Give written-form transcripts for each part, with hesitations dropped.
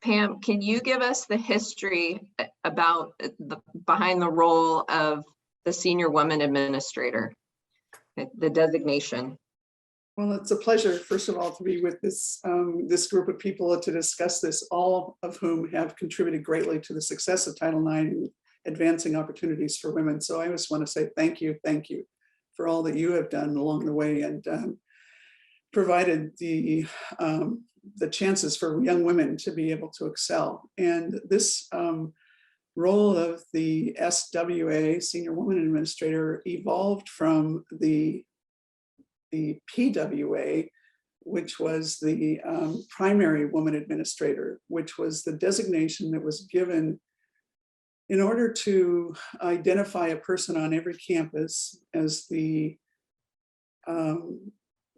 Pam, can you give us the history about behind the role of the senior woman administrator, the designation? Well, it's a pleasure, first of all, to be with this group of people to discuss this, all of whom have contributed greatly to the success of Title IX and advancing opportunities for women. So I just want to say thank you for all that you have done along the way and provided the chances for young women to be able to excel. And this role of the SWA, Senior Woman Administrator, evolved from the PWA, which was the primary woman administrator, which was the designation that was given in order to identify a person on every campus as the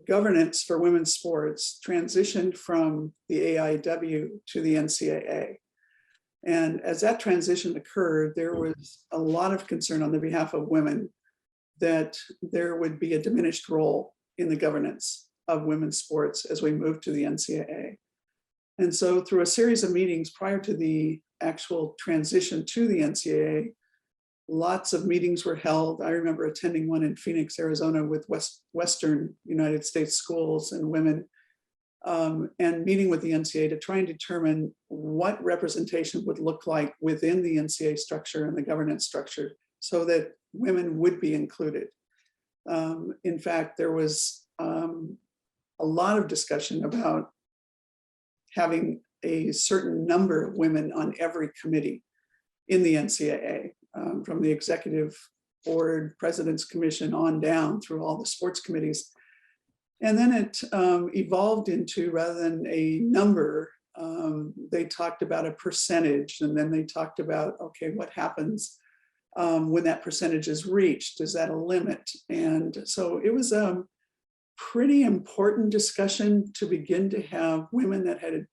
governance for women's sports transitioned from the AIW to the NCAA. And as that transition occurred, there was a lot of concern on the behalf of women that there would be a diminished role in the governance of women's sports as we move to the NCAA. And so through a series of meetings prior to the actual transition to the NCAA, lots of meetings were held. I remember attending one in Phoenix, Arizona with Western United States schools and women, and meeting with the NCAA to try and determine what representation would look like within the NCAA structure and the governance structure so that women would be included. In fact, there was a lot of discussion about having a certain number of women on every committee in the NCAA, from the executive board, president's commission on down through all the sports committees. And then it evolved into, rather than a number, they talked about a percentage, and then they talked about, okay, what happens when that percentage is reached? Is that a limit? And so it was a pretty important discussion to begin to have women that had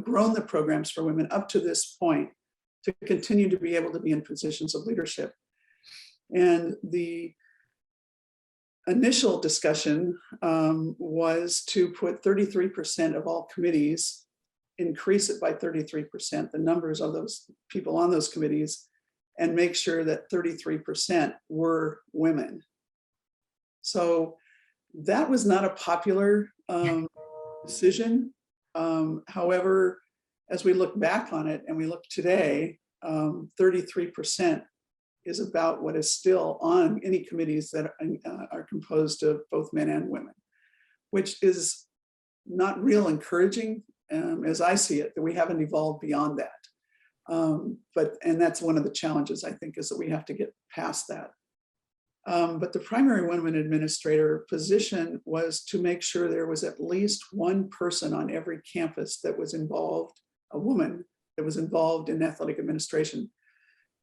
grown the programs for women up to this point to continue to be able to be in positions of leadership. And the initial discussion was to put 33% of all committees, increase it by 33%, the numbers of those people on those committees, and make sure that 33% were women. So that was not a popular decision. However, as we look back on it and we look today, 33% is about what is still on any committees that are composed of both men and women, which is not real encouraging as I see it, that we haven't evolved beyond that. And that's one of the challenges, I think, is that we have to get past that. But the primary women administrator position was to make sure there was at least one person on every campus that was involved, a woman that was involved in athletic administration.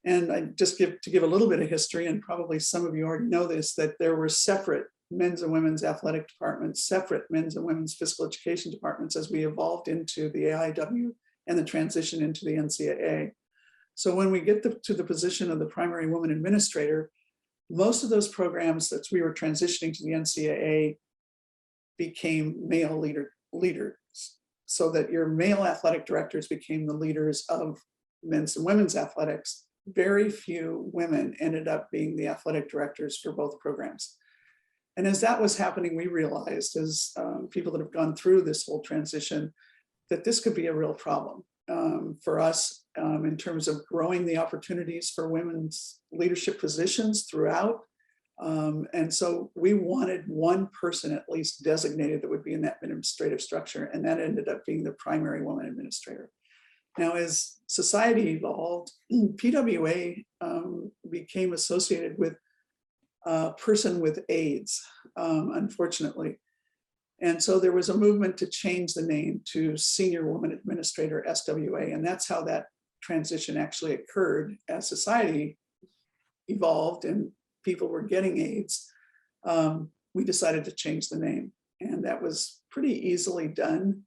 And I just give a little bit of history, and probably some of you already know this, that there were separate men's and women's athletic departments, separate men's and women's physical education departments as we evolved into the AIW and the transition into the NCAA. So when we get to the position of the primary woman administrator, most of those programs that we were transitioning to the NCAA became male leaders, so that your male athletic directors became the leaders of men's and women's athletics. Very few women ended up being the athletic directors for both programs. And as that was happening, we realized, as people that have gone through this whole transition, that this could be a real problem for us in terms of growing the opportunities for women's leadership positions throughout. And so we wanted one person at least designated that would be in that administrative structure, and that ended up being the primary woman administrator. Now, as society evolved, PWA became associated with a person with AIDS, unfortunately. And so there was a movement to change the name to Senior Woman Administrator, SWA, and that's how that transition actually occurred. As society evolved and people were getting AIDS, we decided to change the name, and that was pretty easily done.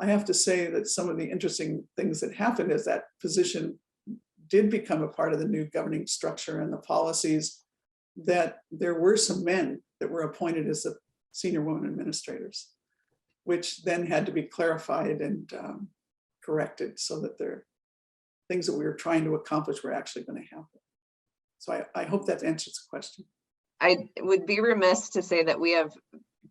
I have to say that some of the interesting things that happened as that position did become a part of the new governing structure and the policies, that there were some men that were appointed as the senior women administrators, which then had to be clarified and corrected so that they're things that we were trying to accomplish were actually going to happen. So I hope that answers the question. I would be remiss to say that we have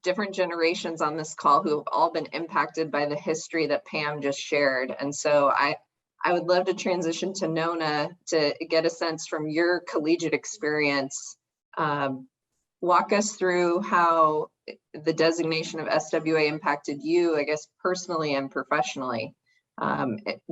different generations on this call who have all been impacted by the history that Pam just shared. And so I would love to transition to Nona to get a sense from your collegiate experience. Walk us through how the designation of SWA impacted you, I guess, personally and professionally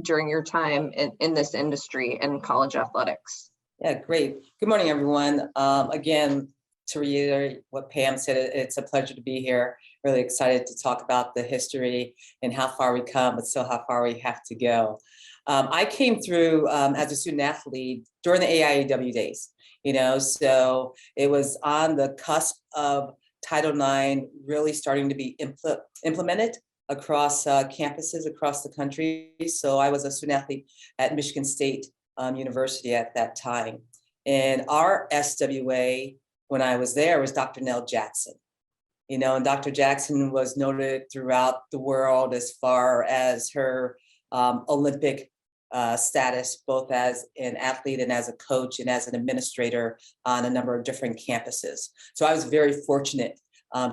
during your time in this industry and college athletics. Yeah, great. Good morning, everyone. Again, to reiterate what Pam said, it's a pleasure to be here. Really excited to talk about the history and how far we come, but still how far we have to go. I came through as a student athlete during the AIAW days, so it was on the cusp of Title IX really starting to be implemented across campuses across the country. So I was a student athlete at Michigan State University at that time. And our SWA, when I was there, was Dr. Nell Jackson. And Dr. Jackson was noted throughout the world as far as her Olympic status, both as an athlete and as a coach and as an administrator on a number of different campuses. So I was very fortunate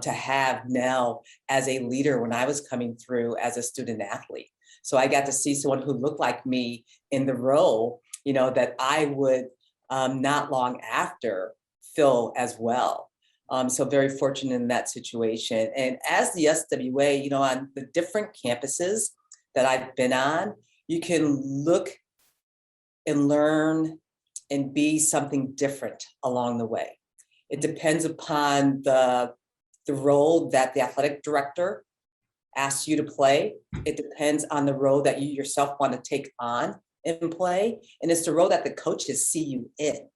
to have Nell as a leader when I was coming through as a student athlete. So I got to see someone who looked like me in the role, that I would not long after fill as well. So very fortunate in that situation. And as the SWA, on the different campuses that I've been on, you can look and learn and be something different along the way. It depends upon the role that the athletic director asks you to play. It depends on the role that you yourself want to take on and play. And it's the role that the coaches see you in.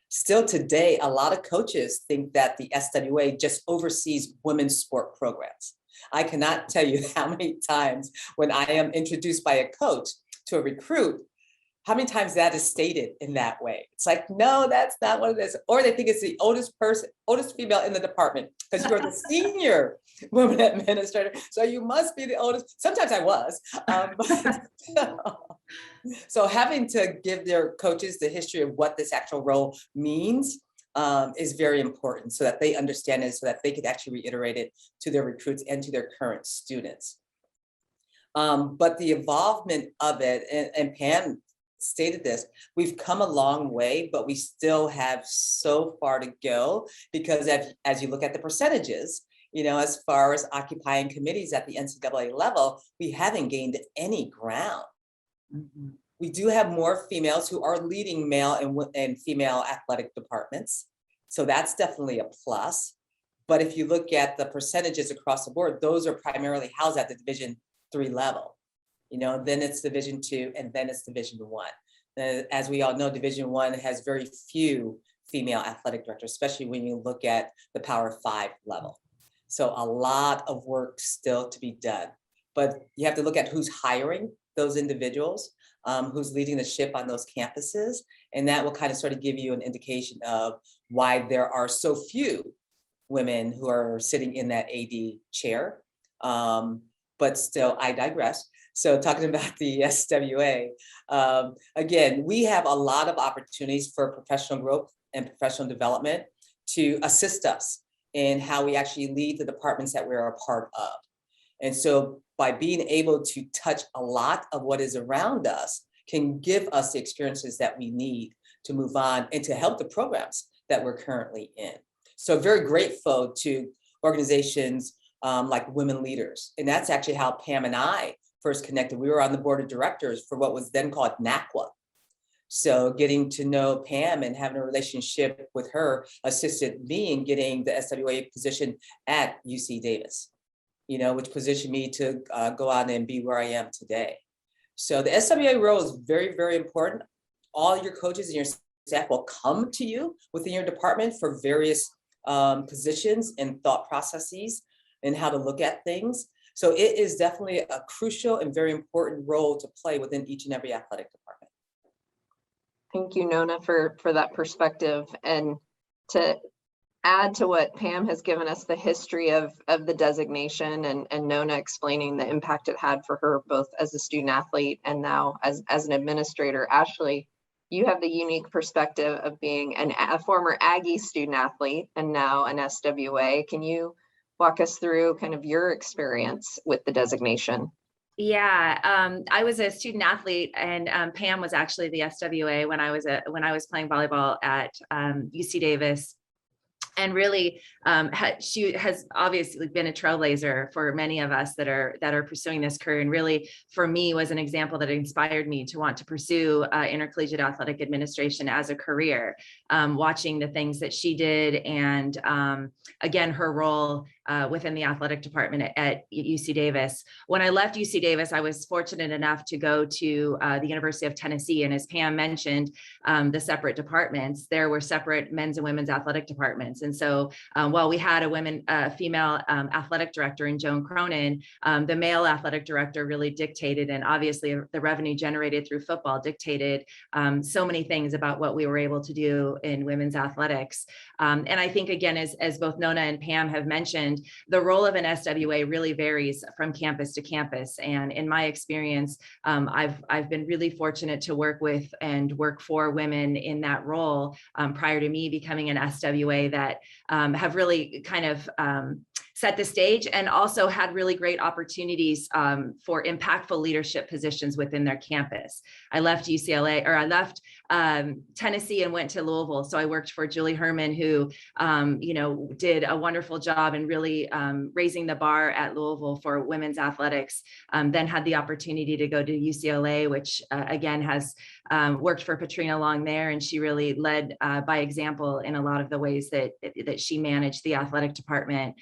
Still today, a lot of coaches think that the SWA just oversees women's sport programs. I cannot tell you how many times when I am introduced by a coach to a recruit, how many times that is stated in that way. It's like, no, that's not what it is. Or they think it's the oldest female in the department because you are the senior woman administrator. So you must be the oldest. Sometimes I was. So having to give their coaches the history of what this actual role means is very important so that they understand it, so that they could actually reiterate it to their recruits and to their current students. But the involvement of it, and Pam stated this, we've come a long way, but we still have so far to go because as you look at the percentages, as far as occupying committees at the NCAA level, we haven't gained any ground. Mm-hmm. We do have more females who are leading male and female athletic departments. So that's definitely a plus. But if you look at the percentages across the board, those are primarily housed at the Division III level. Then it's Division II, and then it's Division I. As we all know, Division I has very few female athletic directors, especially when you look at the Power 5 level. So a lot of work still to be done. But you have to look at who's hiring those individuals, who's leading the ship on those campuses. And that will kind of sort of give you an indication of why there are so few women who are sitting in that AD chair. But still, I digress. So talking about the SWA, again, we have a lot of opportunities for professional growth and professional development to assist us in how we actually lead the departments that we're a part of. And so by being able to touch a lot of what is around us can give us the experiences that we need to move on and to help the programs that we're currently in. So very grateful to organizations like Women Leaders. And that's actually how Pam and I first connected. We were on the board of directors for what was then called NACWA. So getting to know Pam and having a relationship with her assisted me in getting the SWA position at UC Davis, which positioned me to go on and be where I am today. So the SWA role is very, very important. All your coaches and your staff will come to you within your department for various positions and thought processes and how to look at things. So it is definitely a crucial and very important role to play within each and every athletic department. Thank you, Nona, for that perspective. And to add to what Pam has given us, the history of the designation, and Nona explaining the impact it had for her, both as a student athlete and now as an administrator. Ashley, you have the unique perspective of being a former Aggie student athlete and now an SWA. Can you walk us through kind of your experience with the designation? Yeah, I was a student athlete, and Pam was actually the SWA when I was playing volleyball at UC Davis. And really, she has obviously been a trailblazer for many of us that are pursuing this career. And really, for me, was an example that inspired me to want to pursue intercollegiate athletic administration as a career. Watching the things that she did, and again, her role within the athletic department at UC Davis. When I left UC Davis, I was fortunate enough to go to the University of Tennessee. And as Pam mentioned, the separate departments, there were separate men's and women's athletic departments. And so while we had a female athletic director in Joan Cronin, the male athletic director really dictated, and obviously the revenue generated through football dictated so many things about what we were able to do in women's athletics. And I think, again, as both Nona and Pam have mentioned, the role of an SWA really varies from campus to campus. And in my experience, I've been really fortunate to work with and work for women in that role prior to me becoming an SWA that have really kind of set the stage, and also had really great opportunities for impactful leadership positions within their campus. I left UCLA, or I left Tennessee and went to Louisville. So I worked for Julie Herman, who did a wonderful job in really raising the bar at Louisville for women's athletics. Then had the opportunity to go to UCLA, which again has worked for Patrina Long there, and she really led by example in a lot of the ways that she managed the athletic department.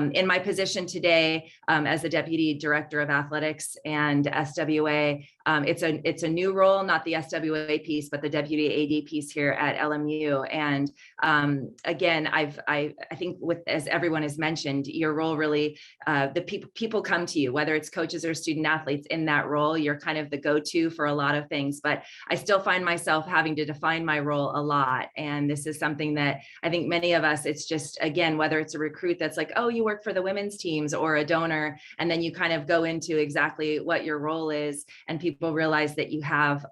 In my position today as the Deputy Director of Athletics and SWA, it's a new role, not the SWA piece, but the Deputy AD piece here at LMU. And again, I think, as everyone has mentioned, your role really, the people come to you, whether it's coaches or student athletes in that role. You're kind of the go-to for a lot of things, but I still find myself having to define my role a lot. And this is something that I think many of us, it's just, again, whether it's a recruit that's like, oh, you work for the women's teams, or a donor, and then you kind of go into exactly what your role is, and people realize that you have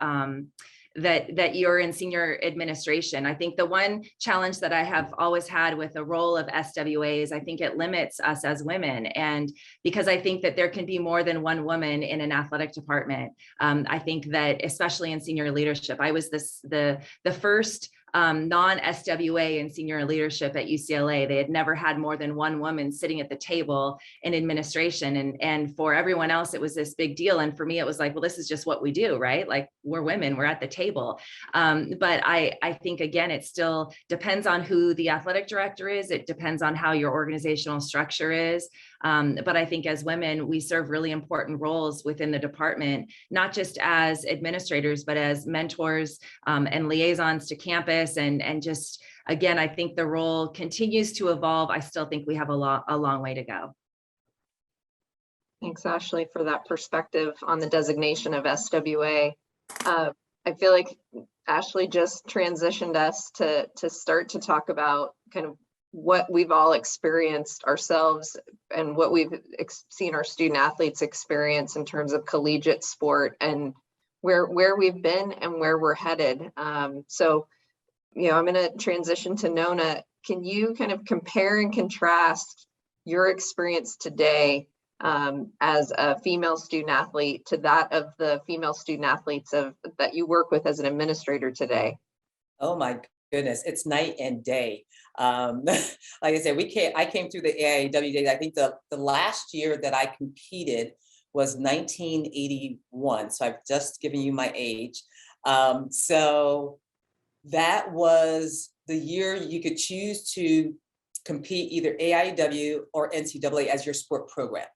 that you're in senior administration. I think the one challenge that I have always had with the role of SWA is I think it limits us as women. And because I think that there can be more than one woman in an athletic department. I think that especially in senior leadership, I was the first non-SWA in senior leadership at UCLA. They had never had more than one woman sitting at the table in administration. And for everyone else, it was this big deal. And for me, it was like, well, this is just what we do, right? Like, we're women, we're at the table. But I think, again, it still depends on who the athletic director is. It depends on how your organizational structure is. But I think as women, we serve really important roles within the department, not just as administrators, but as mentors and liaisons to campus. And just, again, I think the role continues to evolve. I still think we have a long way to go. Thanks, Ashley, for that perspective on the designation of SWA. I feel like Ashley just transitioned us to start to talk about kind of what we've all experienced ourselves and what we've seen our student athletes experience in terms of collegiate sport, and where we've been and where we're headed. So, I'm going to transition to Nona. Can you kind of compare and contrast your experience today as a female student athlete to that of the female student athletes that you work with as an administrator today? Oh my goodness, it's night and day. Like I said, I came through the AIW days. I think the last year that I competed was 1981. So I've just given you my age. So that was the year you could choose to compete either AIW or NCAA as your sport program.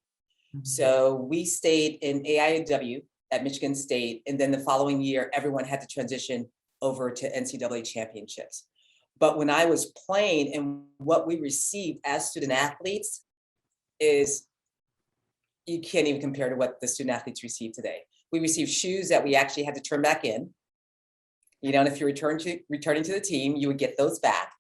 Mm-hmm. So we stayed in AIW at Michigan State, and then the following year, everyone had to transition over to NCAA championships. But when I was playing, and what we received as student athletes is, you can't even compare to what the student athletes receive today. We received shoes that we actually had to turn back in. And if you're returning to the team, you would get those back.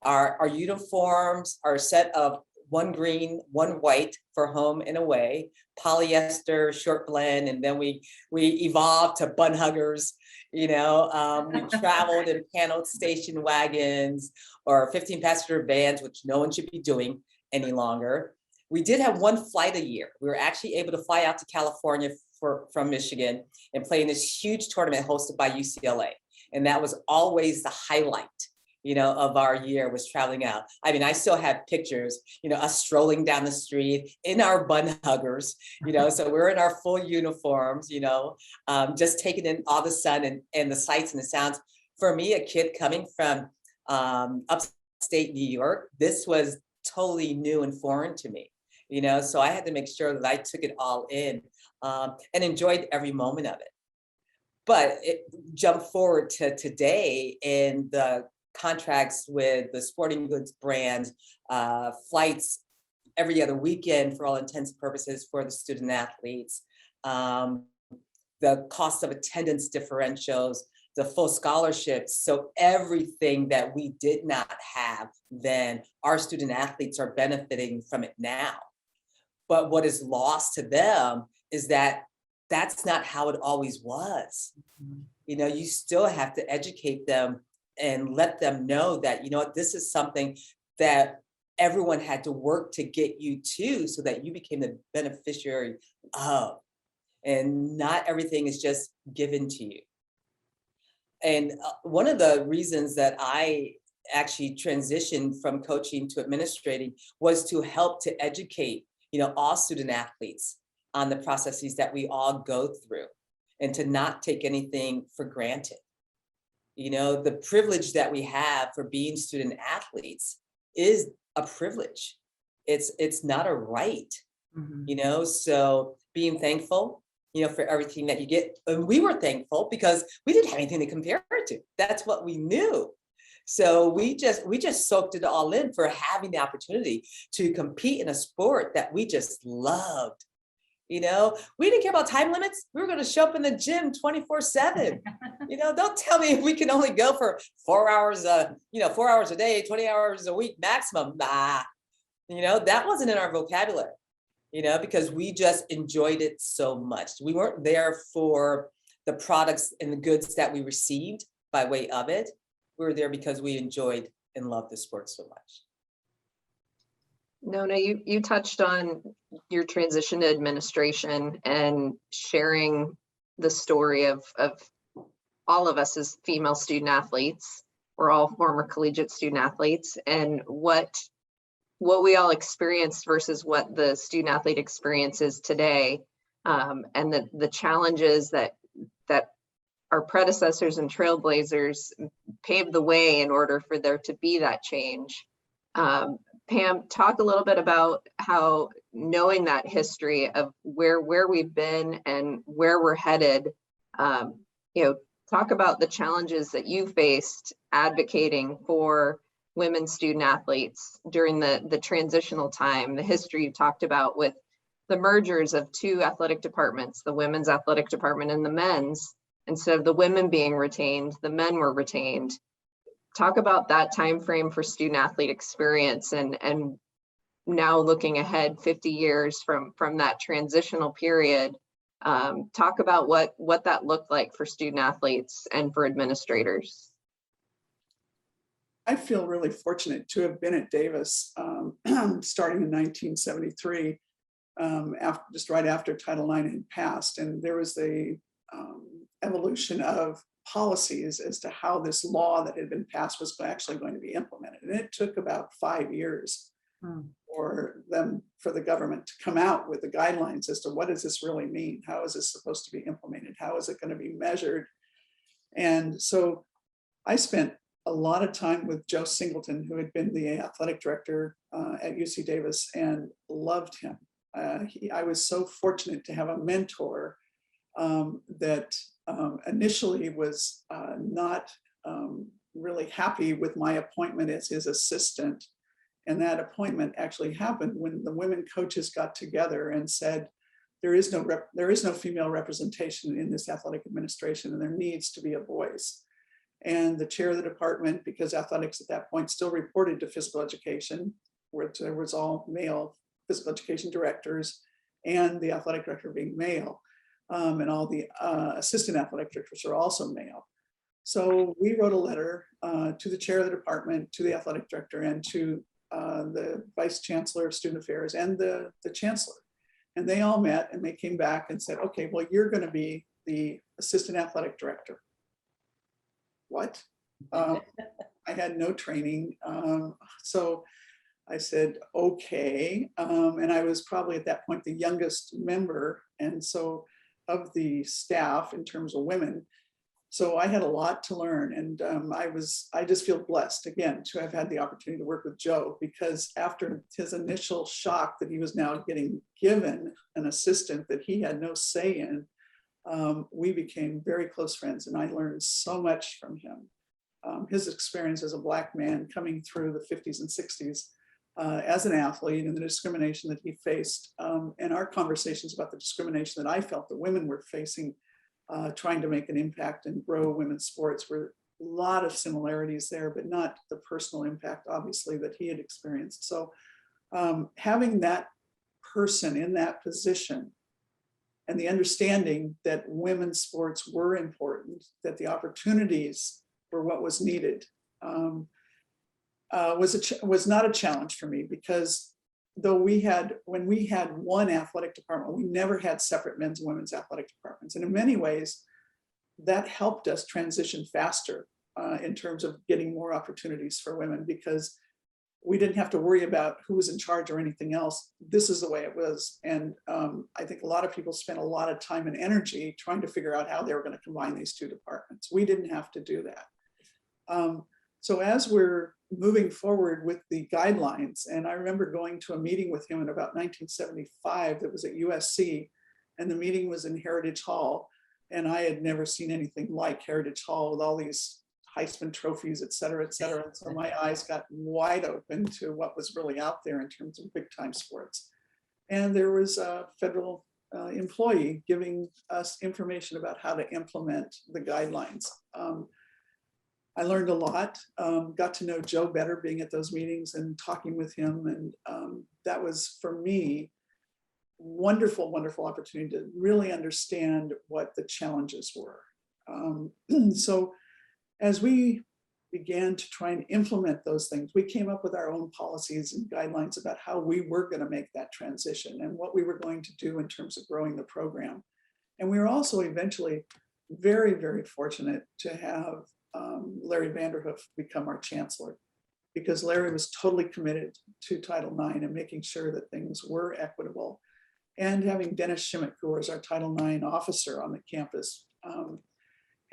Our uniforms are a set of one green, one white for home and away, polyester, short blend, and then we evolved to bun huggers. We traveled in paneled station wagons or 15-passenger vans, which no one should be doing any longer. We did have one flight a year. We were actually able to fly out to California from Michigan and play in this huge tournament hosted by UCLA. And that was always the highlight, of our year, was traveling out. I mean, I still have pictures, us strolling down the street in our bun huggers, so we're in our full uniforms, just taking in all the sun and the sights and the sounds. For me, a kid coming from upstate New York, this was totally new and foreign to me, so I had to make sure that I took it all in and enjoyed every moment of it. But jump forward to today, and the contracts with the sporting goods brands, flights every other weekend for all intents and purposes for the student athletes, the cost of attendance differentials, the full scholarships. So everything that we did not have then, our student athletes are benefiting from it now. But what is lost to them is that that's not how it always was. You still have to educate them and let them know that, this is something that everyone had to work to get you to, so that you became the beneficiary of, and not everything is just given to you. And one of the reasons that I actually transitioned from coaching to administrating was to help to educate, all student athletes on the processes that we all go through, and to not take anything for granted. The privilege that we have for being student athletes is a privilege. It's not a right, so being thankful, for everything that you get. And we were thankful because we didn't have anything to compare it to. That's what we knew. So we just soaked it all in for having the opportunity to compete in a sport that we just loved. We didn't care about time limits. We were going to show up in the gym 24/7. Don't tell me we can only go for 4 hours, 4 hours a day, 20 hours a week maximum. Nah, that wasn't in our vocabulary, because we just enjoyed it so much. We weren't there for the products and the goods that we received by way of it. We were there because we enjoyed and loved the sport so much. Nona, you touched on your transition to administration and sharing the story of all of us as female student athletes. We're all former collegiate student athletes, and what we all experienced versus what the student athlete experience is today, and the challenges that our predecessors and trailblazers paved the way in order for there to be that change. Pam, talk a little bit about how, knowing that history of where we've been and where we're headed, talk about the challenges that you faced advocating for women student athletes during the transitional time, the history you talked about with the mergers of two athletic departments, the women's athletic department and the men's. Instead of the women being retained, the men were retained. Talk about that time frame for student athlete experience, and now looking ahead 50 years from that transitional period. Talk about what that looked like for student athletes and for administrators. I feel really fortunate to have been at Davis starting in 1973, just right after Title IX had passed, and there was the evolution of policies as to how this law that had been passed was actually going to be implemented. And it took about 5 years for the government to come out with the guidelines as to what does this really mean? How is this supposed to be implemented? How is it going to be measured? And so I spent a lot of time with Joe Singleton, who had been the athletic director at UC Davis, and loved him. I was so fortunate to have a mentor that initially was not really happy with my appointment as his assistant. And that appointment actually happened when the women coaches got together and said, there is no female representation in this athletic administration, and there needs to be a voice. and the chair of the department, because athletics at that point still reported to physical education, where there was all male physical education directors and the athletic director being male, and all the assistant athletic directors are also male. So we wrote a letter to the chair of the department, to the athletic director, and to the vice chancellor of student affairs and the chancellor. And they all met and they came back and said, okay, well, you're going to be the assistant athletic director. What? I had no training. So I said, okay. And I was probably at that point the youngest member. And so of the staff in terms of women. So I had a lot to learn. And I just feel blessed again to have had the opportunity to work with Joe, because after his initial shock that he was now getting given an assistant that he had no say in, we became very close friends, and I learned so much from him. His experience as a Black man coming through the 50s and 60s as an athlete, and the discrimination that he faced, and our conversations about the discrimination that I felt that women were facing, trying to make an impact and grow women's sports, were a lot of similarities there, but not the personal impact, obviously, that he had experienced. So having that person in that position, and the understanding that women's sports were important, that the opportunities were what was needed, was not a challenge for me, because though when we had one athletic department, we never had separate men's and women's athletic departments. And in many ways, that helped us transition faster in terms of getting more opportunities for women, because we didn't have to worry about who was in charge or anything else. This is the way it was. And I think a lot of people spent a lot of time and energy trying to figure out how they were going to combine these two departments. We didn't have to do that. So as we're moving forward with the guidelines, and I remember going to a meeting with him in about 1975 that was at USC, and the meeting was in Heritage Hall, and I had never seen anything like Heritage Hall with all these Heisman trophies, et cetera, et cetera. And so my eyes got wide open to what was really out there in terms of big time sports. And there was a federal employee giving us information about how to implement the guidelines. I learned a lot, got to know Joe better being at those meetings and talking with him. And that was, for me, wonderful, wonderful opportunity to really understand what the challenges were. So as we began to try and implement those things, we came up with our own policies and guidelines about how we were going to make that transition and what we were going to do in terms of growing the program. And we were also eventually very, very fortunate to have Larry Vanderhoof become our chancellor, because Larry was totally committed to Title IX and making sure that things were equitable, and having Dennis Schimmick, who was our Title IX officer on the campus.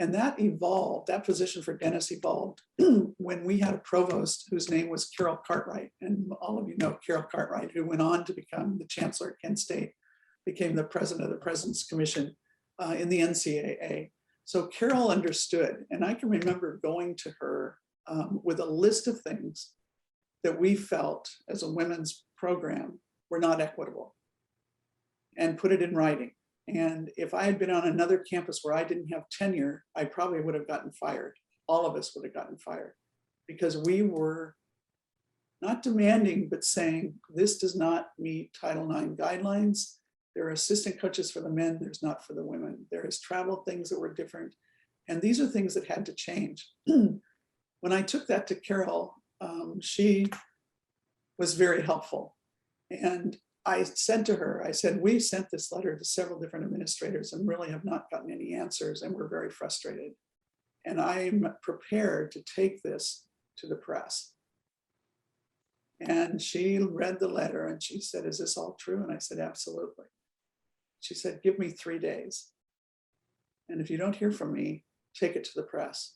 And that evolved, that position for Dennis evolved when we had a provost whose name was Carol Cartwright. And all of you know Carol Cartwright, who went on to become the chancellor at Kent State, became the president of the President's Commission in the NCAA. So Carol understood, and I can remember going to her with a list of things that we felt as a women's program were not equitable, and put it in writing. And if I had been on another campus where I didn't have tenure, I probably would have gotten fired. All of us would have gotten fired, because we were not demanding, but saying, this does not meet Title IX guidelines. There are assistant coaches for the men, there's not for the women. There is travel things that were different. And these are things that had to change. When I took that to Carol, she was very helpful. And I said to her, I said, we sent this letter to several different administrators and really have not gotten any answers, and we're very frustrated. And I'm prepared to take this to the press. And she read the letter and she said, is this all true? And I said, absolutely. She said, give me 3 days. And if you don't hear from me, take it to the press.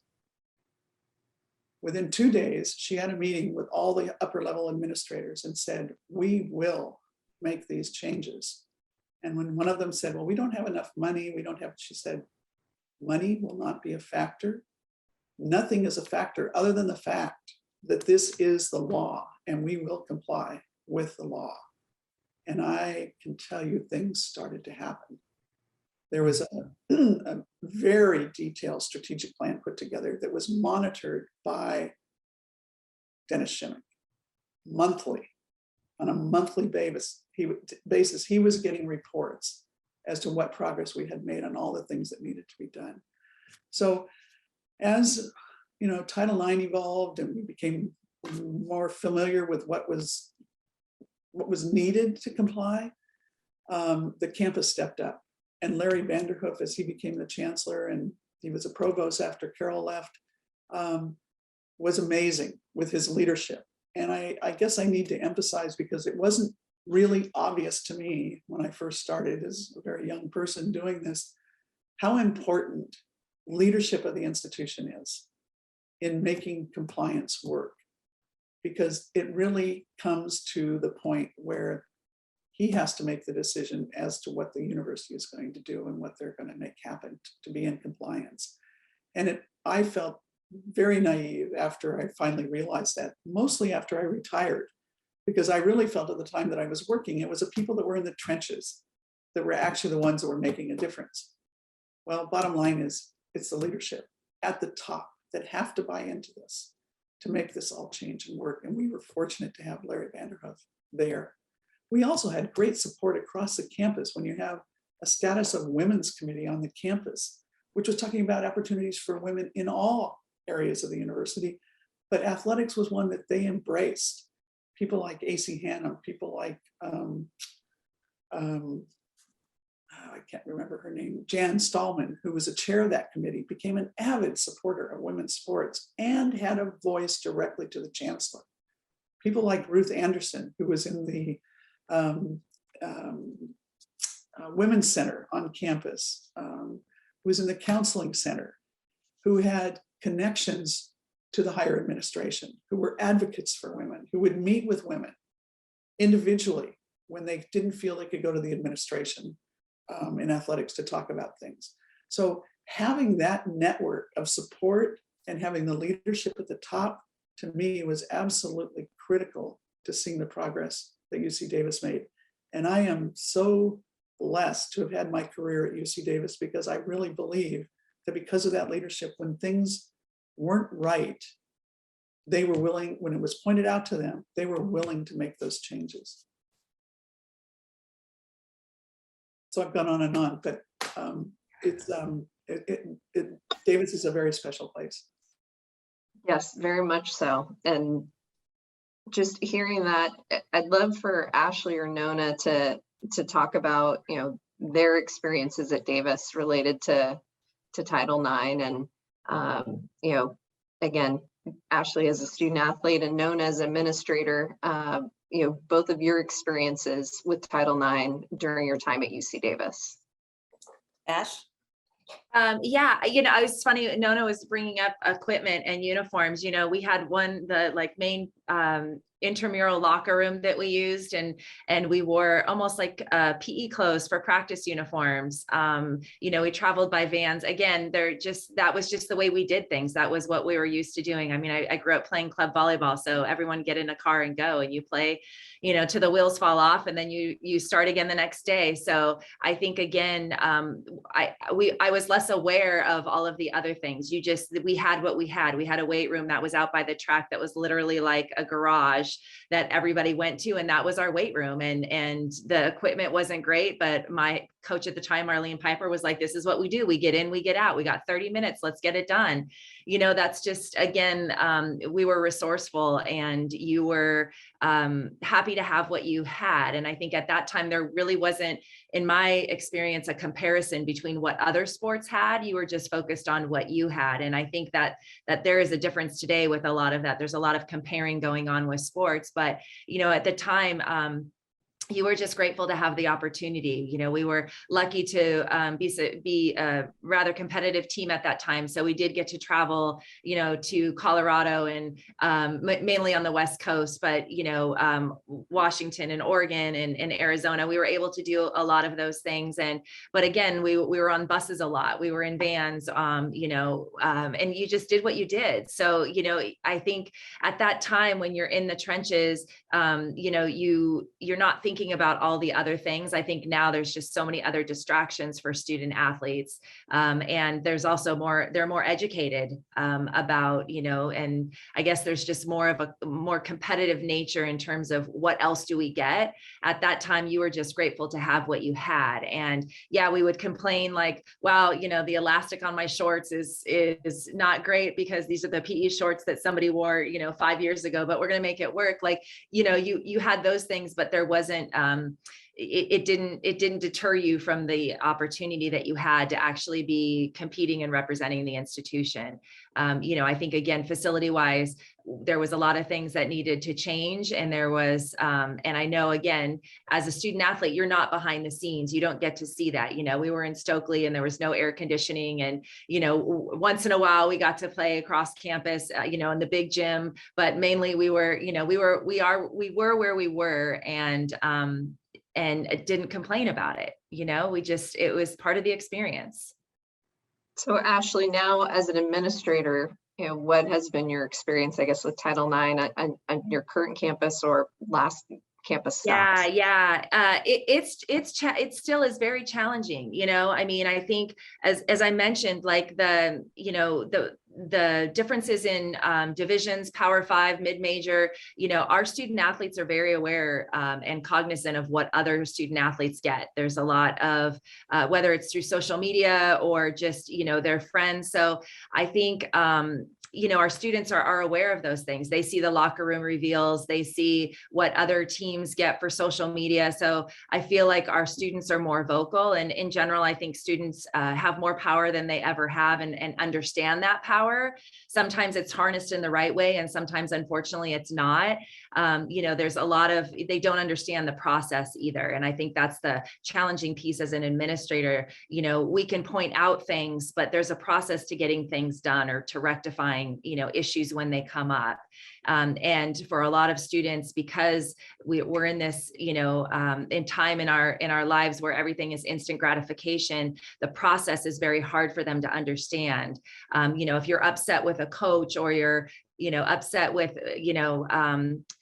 Within 2 days, she had a meeting with all the upper level administrators and said, we will make these changes. And when one of them said, well, we don't have enough money, she said, money will not be a factor. Nothing is a factor other than the fact that this is the law and we will comply with the law. And I can tell you things started to happen. There was a very detailed strategic plan put together that was monitored by Dennis Shimmick monthly, on a monthly basis. He was getting reports as to what progress we had made on all the things that needed to be done. So as Title IX evolved and we became more familiar with what was needed to comply, the campus stepped up. And Larry Vanderhoof, as he became the chancellor, and he was a provost after Carol left, was amazing with his leadership. And I guess I need to emphasize, because it wasn't really obvious to me when I first started as a very young person doing this, how important leadership of the institution is in making compliance work. Because it really comes to the point where he has to make the decision as to what the university is going to do and what they're going to make happen to be in compliance. And I felt very naive after I finally realized that, mostly after I retired, because I really felt at the time that I was working, it was the people that were in the trenches that were actually the ones that were making a difference. Well, bottom line is, it's the leadership at the top that have to buy into this to make this all change and work. And we were fortunate to have Larry Vanderhoof there. We also had great support across the campus when you have a status of women's committee on the campus, which was talking about opportunities for women in all areas of the university. But athletics was one that they embraced. People like AC Hannum, people like, I can't remember her name, Jan Stallman, who was a chair of that committee, became an avid supporter of women's sports and had a voice directly to the chancellor. People like Ruth Anderson, who was in the Women's Center on campus, who was in the Counseling Center, who had connections to the higher administration, who were advocates for women, who would meet with women individually when they didn't feel they could go to the administration in athletics to talk about things. So having that network of support and having the leadership at the top, to me, was absolutely critical to seeing the progress that UC Davis made. And I am so blessed to have had my career at UC Davis, because I really believe that because of that leadership, when things weren't right, they were willing, when it was pointed out to them, they were willing to make those changes. So I've gone on and on, but Davis is a very special place. Yes, very much so. And just hearing that, I'd love for Ashley or Nona to talk about, their experiences at Davis related to Title IX. And, again, Ashley as a student athlete and Nona as administrator, both of your experiences with Title IX during your time at UC Davis. Ash? Yeah, I was funny, Nona was bringing up equipment and uniforms. We had the main intramural locker room that we used, and we wore almost like PE clothes for practice uniforms. We traveled by vans. Again, that was just the way we did things. That was what we were used to doing. I mean, I grew up playing club volleyball, so everyone get in a car and go, and you play, till the wheels fall off, and then you start again the next day. So I think, again, I was less aware of all of the other things. We had what we had. We had a weight room that was out by the track that was literally like a garage that everybody went to, and that was our weight room. And the equipment wasn't great, but my coach at the time, Marlene Piper, was like, this is what we do. We get in, we get out. We got 30 minutes. Let's get it done. That's just, again, we were resourceful, and you were happy to have what you had. And I think at that time, there really wasn't, in my experience, a comparison between what other sports had. You were just focused on what you had. And I think that there is a difference today with a lot of that. There's a lot of comparing going on with sports, but, at the time, you were just grateful to have the opportunity. We were lucky to be a rather competitive team at that time. So we did get to travel, to Colorado and mainly on the West Coast, but, Washington and Oregon and Arizona. We were able to do a lot of those things. But again, we were on buses a lot. We were in vans, and you just did what you did. So, I think at that time, when you're in the trenches, you're not thinking thinking about all the other things. I think now there's just so many other distractions for student athletes. And there's also they're more educated about, and I guess there's just more of a more competitive nature in terms of what else do we get. At that time, you were just grateful to have what you had. And yeah, we would complain like, wow, the elastic on my shorts is not great because these are the PE shorts that somebody wore, 5 years ago, but we're going to make it work. Like, you had those things, but there wasn't, it didn't deter you from the opportunity that you had to actually be competing and representing the institution. I think, again, facility wise, there was a lot of things that needed to change. And there was, and I know, again, as a student athlete, you're not behind the scenes. You don't get to see that. We were in Stokely and there was no air conditioning. And, once in a while we got to play across campus, in the big gym, but mainly we were where we were and didn't complain about it. It was part of the experience. So Ashley, now as an administrator, what has been your experience, I guess, with Title IX on your current campus or last campus stops? Yeah. It still is very challenging. I think as I mentioned, like the differences in divisions, Power 5, mid-major, our student athletes are very aware and cognizant of what other student athletes get. There's a lot of, whether it's through social media or just, their friends. So I think, our students are aware of those things. They see the locker room reveals, they see what other teams get for social media. So I feel like our students are more vocal, and in general, I think students have more power than they ever have and understand that power. Sometimes it's harnessed in the right way, and sometimes, unfortunately, it's not. There's a lot of, they don't understand the process either. And I think that's the challenging piece as an administrator. We can point out things, but there's a process to getting things done or to rectifying, issues when they come up. And for a lot of students, because we're in this, in time in our lives where everything is instant gratification, the process is very hard for them to understand. If you're upset with a coach or you're upset with,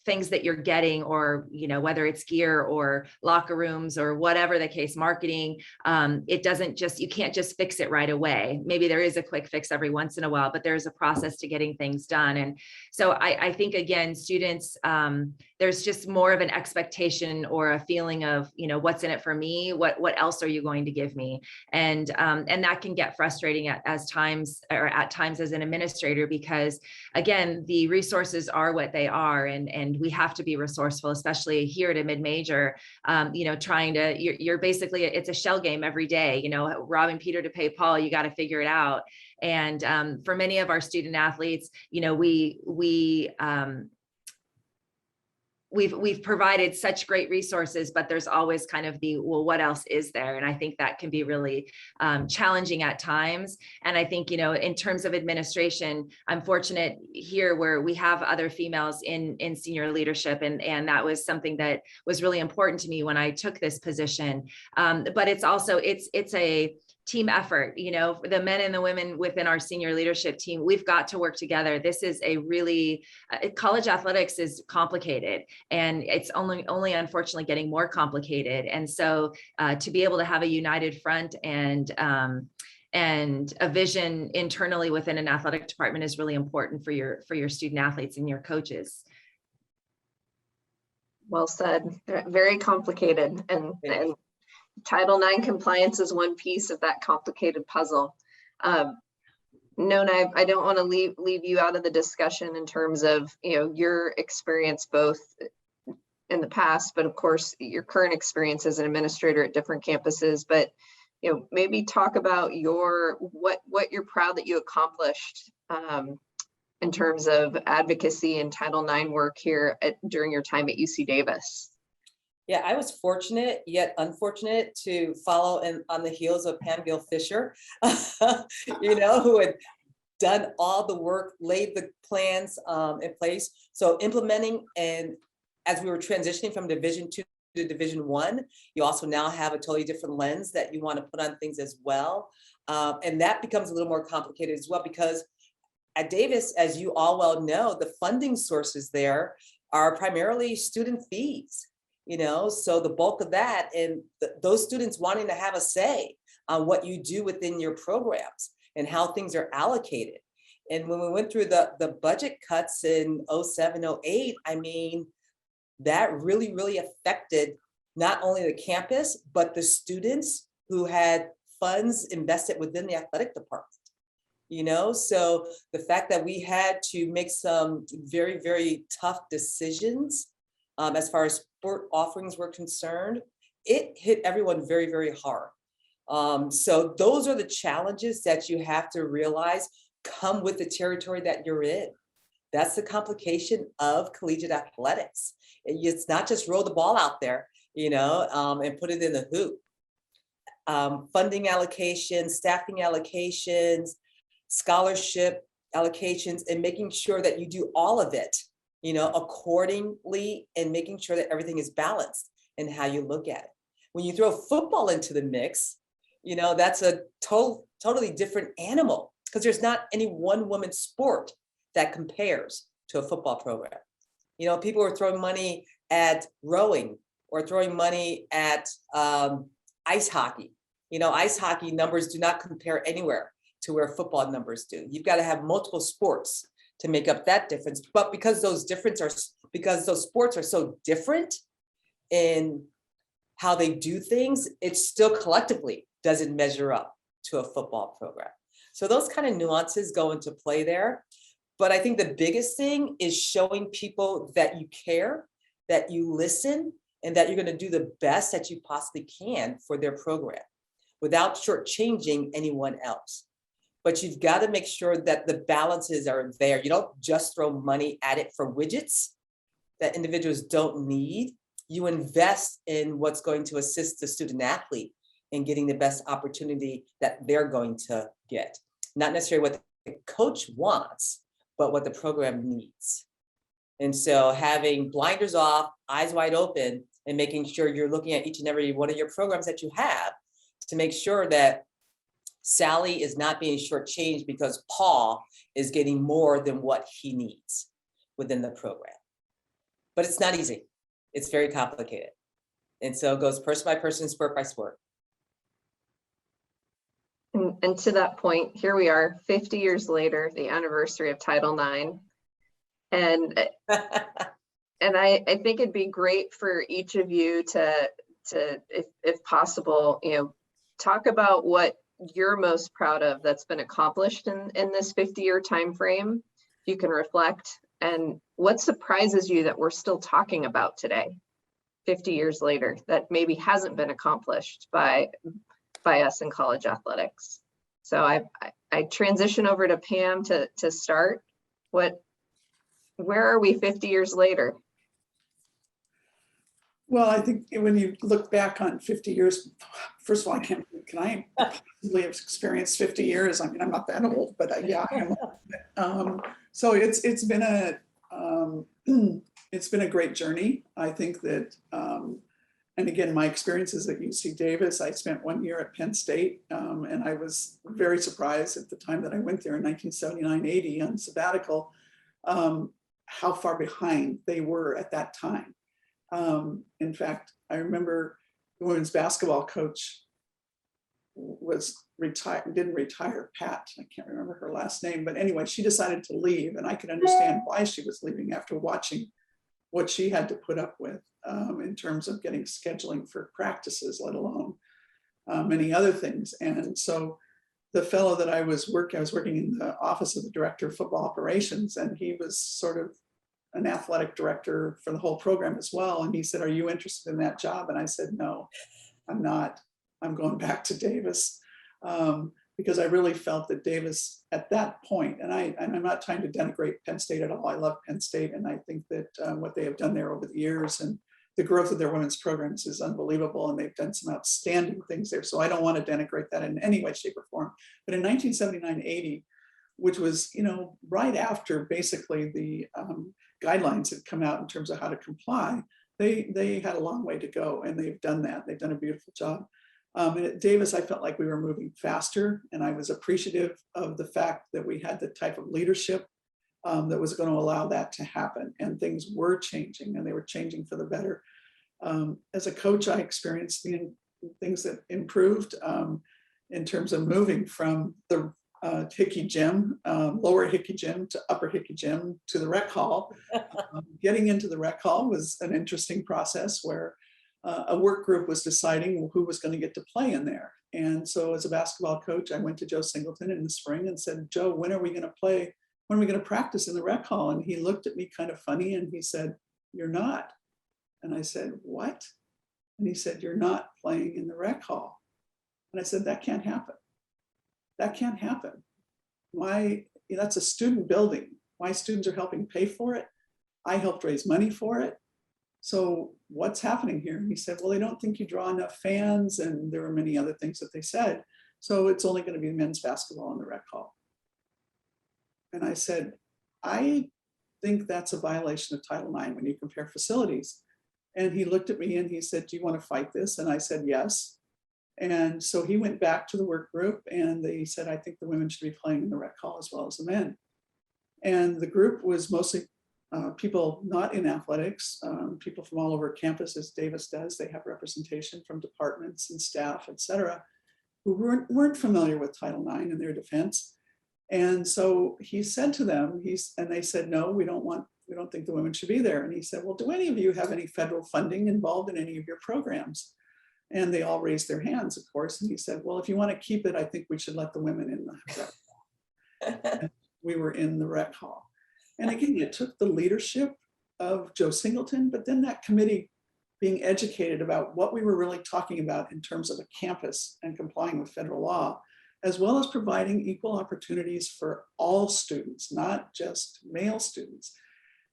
things that you're getting, or, whether it's gear or locker rooms or whatever the case, marketing, you can't just fix it right away. Maybe there is a quick fix every once in a while, but there's a process to getting things done. And so I think, again, students, there's just more of an expectation or a feeling of, what's in it for me? What else are you going to give me? And that can get frustrating at times as an administrator, because again, the resources are what they are, and we have to be resourceful, especially here at a mid-major. Trying to, you're basically, it's a shell game every day. Robbing Peter to pay Paul. You got to figure it out. And for many of our student athletes, we've provided such great resources, but there's always kind of what else is there? And I think that can be really challenging at times. And I think, in terms of administration, I'm fortunate here where we have other females in senior leadership. And that was something that was really important to me when I took this position. But it's also, it's a team effort. The men and the women within our senior leadership team, we've got to work together. This is a really, college athletics is complicated, and it's only unfortunately getting more complicated. And so to be able to have a united front and a vision internally within an athletic department is really important for your student athletes and your coaches. Well said. Very complicated, and Title IX compliance is one piece of that complicated puzzle. Nona, I don't want to leave you out of the discussion in terms of your experience both in the past, but of course your current experience as an administrator at different campuses. But maybe talk about what you're proud that you accomplished in terms of advocacy and Title IX work here during your time at UC Davis. Yeah, I was fortunate yet unfortunate to follow on the heels of Penn Fisher, who had done all the work, laid the plans in place. So implementing, and as we were transitioning from Division II to Division I, you also now have a totally different lens that you want to put on things as well. And that becomes a little more complicated as well, because at Davis, as you all well know, the funding sources there are primarily student fees. So the bulk of that and those students wanting to have a say on what you do within your programs and how things are allocated. And when we went through the budget cuts in 07, 08, I mean, that really, really affected not only the campus, but the students who had funds invested within the athletic department. So the fact that we had to make some very, very tough decisions as far as sport offerings were concerned, it hit everyone very, very hard. So those are the challenges that you have to realize come with the territory that you're in. That's the complication of collegiate athletics. It's not just roll the ball out there, and put it in the hoop. Funding allocations, staffing allocations, scholarship allocations, and making sure that you do all of it, accordingly, and making sure that everything is balanced in how you look at it. When you throw football into the mix, that's a totally different animal, because there's not any one women's sport that compares to a football program. People are throwing money at rowing or throwing money at ice hockey. Ice hockey numbers do not compare anywhere to where football numbers do. You've got to have multiple sports to make up that difference. But because those sports are so different in how they do things, it still collectively doesn't measure up to a football program. So those kind of nuances go into play there. But I think the biggest thing is showing people that you care, that you listen, and that you're going to do the best that you possibly can for their program without shortchanging anyone else. But you've got to make sure that the balances are there. You don't just throw money at it for widgets that individuals don't need. You invest in what's going to assist the student athlete in getting the best opportunity that they're going to get. Not necessarily what the coach wants, but what the program needs. And so having blinders off, eyes wide open, and making sure you're looking at each and every one of your programs that you have to make sure that Sally is not being shortchanged because Paul is getting more than what he needs within the program. But it's not easy. It's very complicated. And so it goes person by person, sport by sport. And to that point, here we are 50 years later, the anniversary of Title IX. And I think it'd be great for each of you to if possible, talk about what you're most proud of that's been accomplished in this 50-year time frame. You can reflect, and what surprises you that we're still talking about today, 50 years later, that maybe hasn't been accomplished by us in college athletics. So I transition over to Pam to start. Where are we 50 years later? Well, I think when you look back on 50 years, first of all, can I possibly have experienced 50 years? I mean, I'm not that old, but yeah, I am. So it's been a great journey. I think that, and again, my experiences at UC Davis, I spent 1 year at Penn State, and I was very surprised at the time that I went there in 1979-80 on sabbatical, how far behind they were at that time. In fact, I remember the women's basketball coach was retired, didn't retire, Pat, I can't remember her last name, but anyway, she decided to leave, and I could understand why she was leaving after watching what she had to put up with in terms of getting scheduling for practices, let alone many other things. And so the fellow that I was working in the office of the director of football operations, and he was sort of an athletic director for the whole program as well. And he said, "Are you interested in that job?" And I said, "No, I'm not. I'm going back to Davis." Because I really felt that Davis at that point, and I'm not trying to denigrate Penn State at all. I love Penn State, and I think that what they have done there over the years and the growth of their women's programs is unbelievable, and they've done some outstanding things there. So I don't want to denigrate that in any way, shape, or form. But in 1979-80, which was, right after basically the guidelines had come out in terms of how to comply, they had a long way to go, and they've done that. They've done a beautiful job. And at Davis, I felt like we were moving faster, and I was appreciative of the fact that we had the type of leadership that was going to allow that to happen. And things were changing, and they were changing for the better. As a coach, I experienced the things that improved in terms of moving from the Hickey gym, lower Hickey gym to upper Hickey gym to the rec hall. Getting into the rec hall was an interesting process where a work group was deciding who was going to get to play in there. And so as a basketball coach, I went to Joe Singleton in the spring and said, Joe, when are we going to play? When are we going to practice in the rec hall? And he looked at me kind of funny and he said, you're not. And I said, what? And he said, you're not playing in the rec hall. And I said, that can't happen. That can't happen. Why? That's a student building. My students are helping pay for it. I helped raise money for it. So what's happening here? And he said, well, they don't think you draw enough fans. And there were many other things that they said. So it's only going to be men's basketball in the rec hall. And I said, I think that's a violation of Title IX when you compare facilities. And he looked at me and he said, do you want to fight this? And I said, yes. And so he went back to the work group and they said, I think the women should be playing in the rec hall as well as the men. And the group was mostly people not in athletics, people from all over campus, as Davis does. They have representation from departments and staff, et cetera, who weren't familiar with Title IX in their defense. And so he said to them, and they said, no, we don't think the women should be there. And he said, well, do any of you have any federal funding involved in any of your programs? And they all raised their hands, of course. And he said, well, if you want to keep it, I think we should let the women in the rec hall. We were in the rec hall. And again, it took the leadership of Joe Singleton, but then that committee being educated about what we were really talking about in terms of a campus and complying with federal law, as well as providing equal opportunities for all students, not just male students.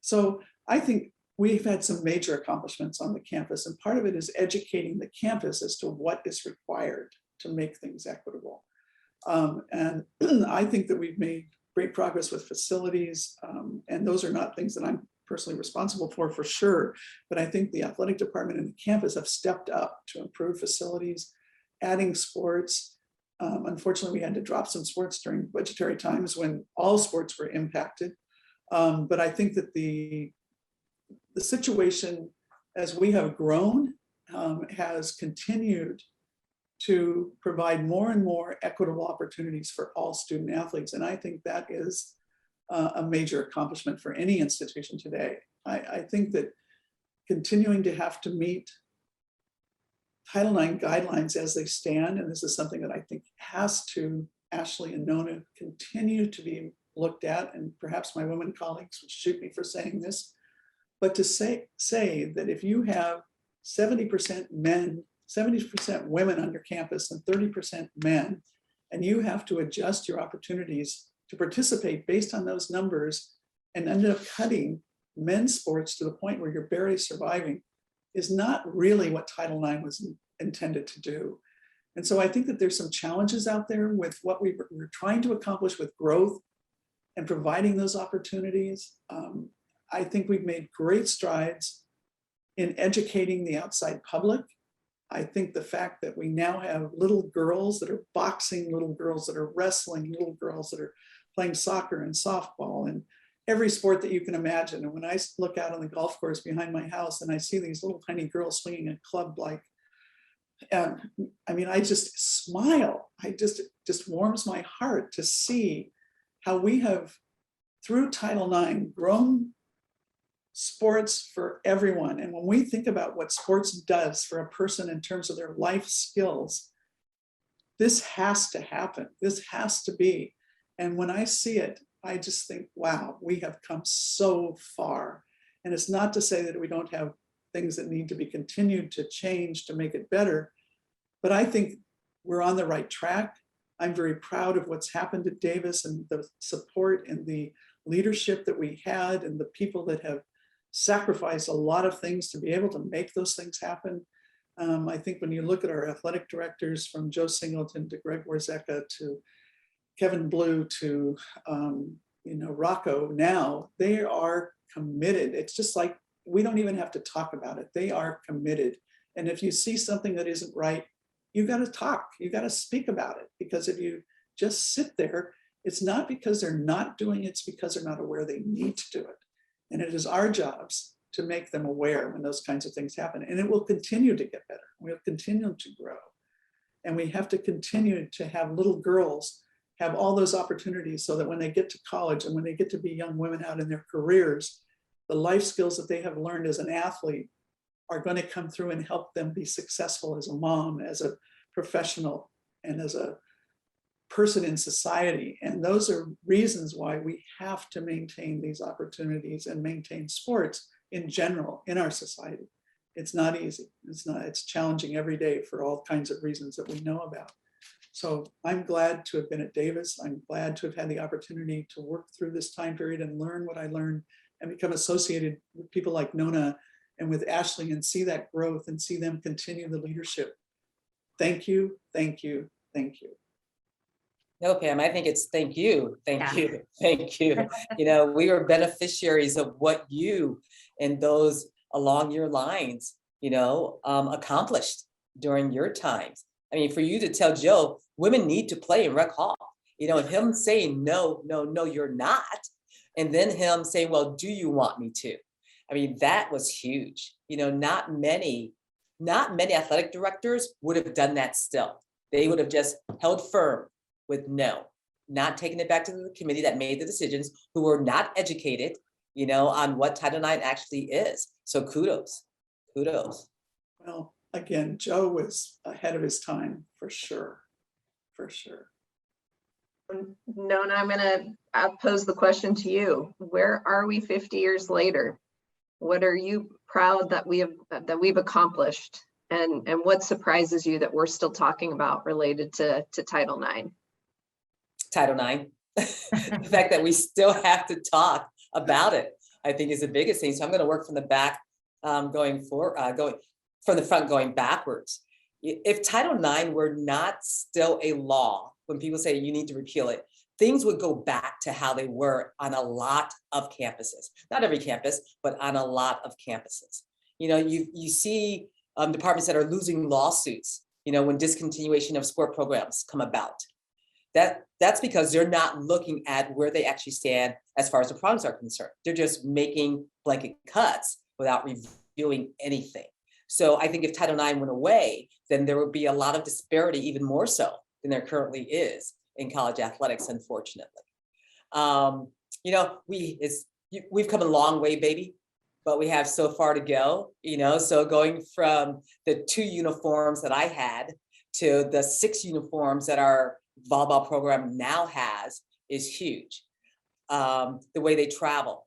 So I think we've had some major accomplishments on the campus, and part of it is educating the campus as to what is required to make things equitable. And I think that we've made great progress with facilities, and those are not things that I'm personally responsible for sure, but I think the athletic department and the campus have stepped up to improve facilities, adding sports. Unfortunately, we had to drop some sports during budgetary times when all sports were impacted. But I think that the situation as we have grown has continued to provide more and more equitable opportunities for all student athletes. And I think that is a major accomplishment for any institution today. I think that continuing to have to meet Title IX guidelines as they stand, and this is something that I think has to, Ashley and Nona, continue to be looked at, and perhaps my women colleagues would shoot me for saying this, but to say that if you have 70% men, 70% women on your campus and 30% men, and you have to adjust your opportunities to participate based on those numbers and end up cutting men's sports to the point where you're barely surviving, is not really what Title IX was intended to do. And so I think that there's some challenges out there with what we're trying to accomplish with growth and providing those opportunities. I think we've made great strides in educating the outside public. I think the fact that we now have little girls that are boxing, little girls that are wrestling, little girls that are playing soccer and softball and every sport that you can imagine. And when I look out on the golf course behind my house and I see these little tiny girls swinging a club, like, I mean, I just smile. It just warms my heart to see how we have, through Title IX, grown sports for everyone. And when we think about what sports does for a person in terms of their life skills, this has to happen. This has to be. And when I see it, I just think, wow, we have come so far. And it's not to say that we don't have things that need to be continued to change to make it better, but I think we're on the right track. I'm very proud of what's happened at Davis and the support and the leadership that we had and the people that have sacrificed a lot of things to be able to make those things happen. I think when you look at our athletic directors, from Joe Singleton to Greg Warzeka to Kevin Blue to Rocco, now they are committed. It's just like we don't even have to talk about it. They are committed. And if you see something that isn't right, you got to talk. You got to speak about it, because if you just sit there, it's not because they're not doing it, it's because they're not aware they need to do it. And it is our jobs to make them aware when those kinds of things happen. And it will continue to get better. We'll continue to grow. And we have to continue to have little girls have all those opportunities so that when they get to college and when they get to be young women out in their careers, the life skills that they have learned as an athlete are going to come through and help them be successful as a mom, as a professional, and as a person in society. And those are reasons why we have to maintain these opportunities and maintain sports in general in our society. It's not easy. It's challenging every day for all kinds of reasons that we know about. So I'm glad to have been at Davis. I'm glad to have had the opportunity to work through this time period and learn what I learned and become associated with people like Nona and with Ashley and see that growth and see them continue the leadership. Thank you, thank you, thank you. No, Pam, I think it's thank you, thank Yeah. you, thank you. You know, we are beneficiaries of what you and those along your lines, you know, accomplished during your times. I mean, for you to tell Joe, women need to play in rec hall, you know, and him saying, no, no, no, you're not. And then him saying, well, do you want me to? I mean, that was huge. You know, not many athletic directors would have done that still. They would have just held firm with no, not taking it back to the committee that made the decisions, who were not educated, you know, on what Title IX actually is. So kudos, kudos. Well, again, Joe was ahead of his time for sure, for sure. Nona, I'm going to pose the question to you. Where are we 50 years later? What are you proud that we've accomplished? And what surprises you that we're still talking about related to Title IX? Title IX. The fact that we still have to talk about it, I think, is the biggest thing. So I'm going to work from the back, going from the front, going backwards. If Title IX were not still a law, when people say you need to repeal it, things would go back to how they were on a lot of campuses. Not every campus, but on a lot of campuses. You know, you see departments that are losing lawsuits, you know, when discontinuation of sport programs come about. That's because they're not looking at where they actually stand as far as the problems are concerned. They're just making blanket cuts without reviewing anything. So I think if Title IX went away, then there would be a lot of disparity, even more so than there currently is in college athletics, unfortunately. You know, we've come a long way, baby, but we have so far to go, you know, so going from the 2 uniforms that I had to the 6 uniforms that our volleyball program now has is huge. The way they travel.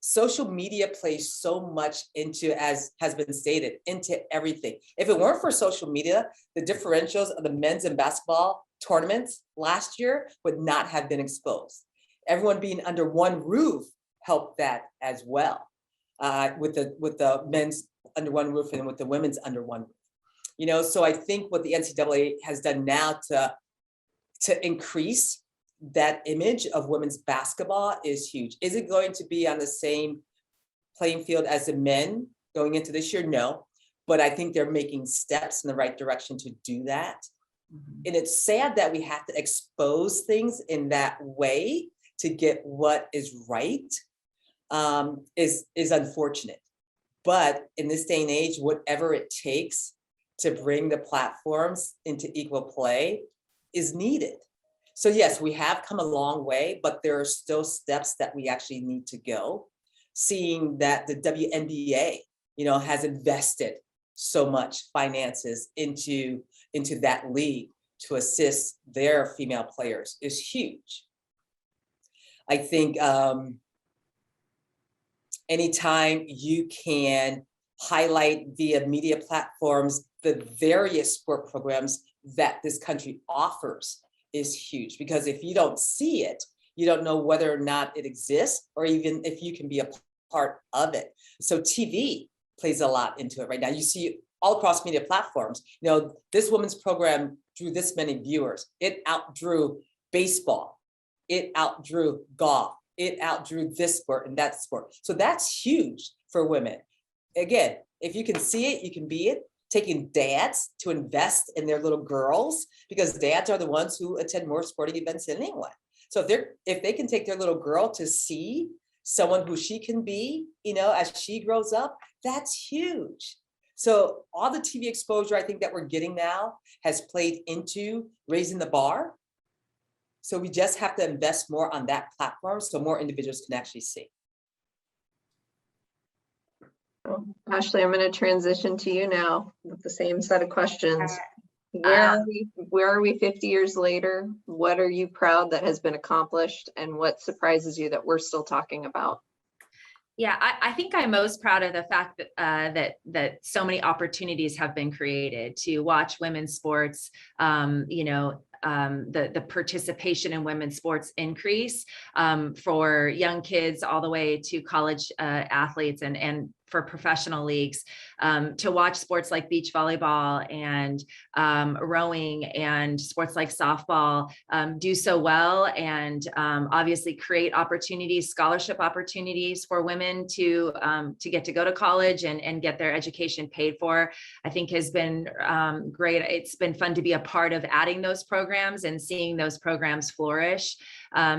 Social media plays so much into, as has been stated, into everything. If it weren't for social media, the differentials of the men's and basketball tournaments last year would not have been exposed. Everyone being under one roof helped that as well, with the men's under one roof and with the women's under one roof. You know, so I think what the NCAA has done now to increase that image of women's basketball is huge. Is it going to be on the same playing field as the men going into this year? No, but I think they're making steps in the right direction to do that. Mm-hmm. And it's sad that we have to expose things in that way to get what is right, is unfortunate. But in this day and age, whatever it takes to bring the platforms into equal play is needed. So yes, we have come a long way, but there are still steps that we actually need to go. Seeing that the WNBA, you know, has invested so much finances into that league to assist their female players is huge. I think anytime you can highlight via media platforms the various sport programs that this country offers is huge, because if you don't see it, you don't know whether or not it exists, or even if you can be a part of it. So TV plays a lot into it right now. You see all across media platforms, you know, this women's program drew this many viewers. It outdrew baseball. It outdrew golf. It outdrew this sport and that sport. So that's huge for women. Again, if you can see it, you can be it. Taking dads to invest in their little girls, because dads are the ones who attend more sporting events than anyone. So if they can take their little girl to see someone who she can be, as she grows up, that's huge. So all the TV exposure I think that we're getting now has played into raising the bar. So we just have to invest more on that platform so more individuals can actually see. Ashley, I'm going to transition to you now with the same set of questions. Where are we 50 years later? What are you proud that has been accomplished, and what surprises you that we're still talking about? Yeah, I think I'm most proud of the fact that that so many opportunities have been created to watch women's sports. The participation in women's sports increase for young kids all the way to college athletes and for professional leagues, to watch sports like beach volleyball and rowing and sports like softball do so well, and obviously create opportunities, scholarship opportunities for women to get to go to college and get their education paid for, I think has been great. It's been fun to be a part of adding those programs and seeing those programs flourish.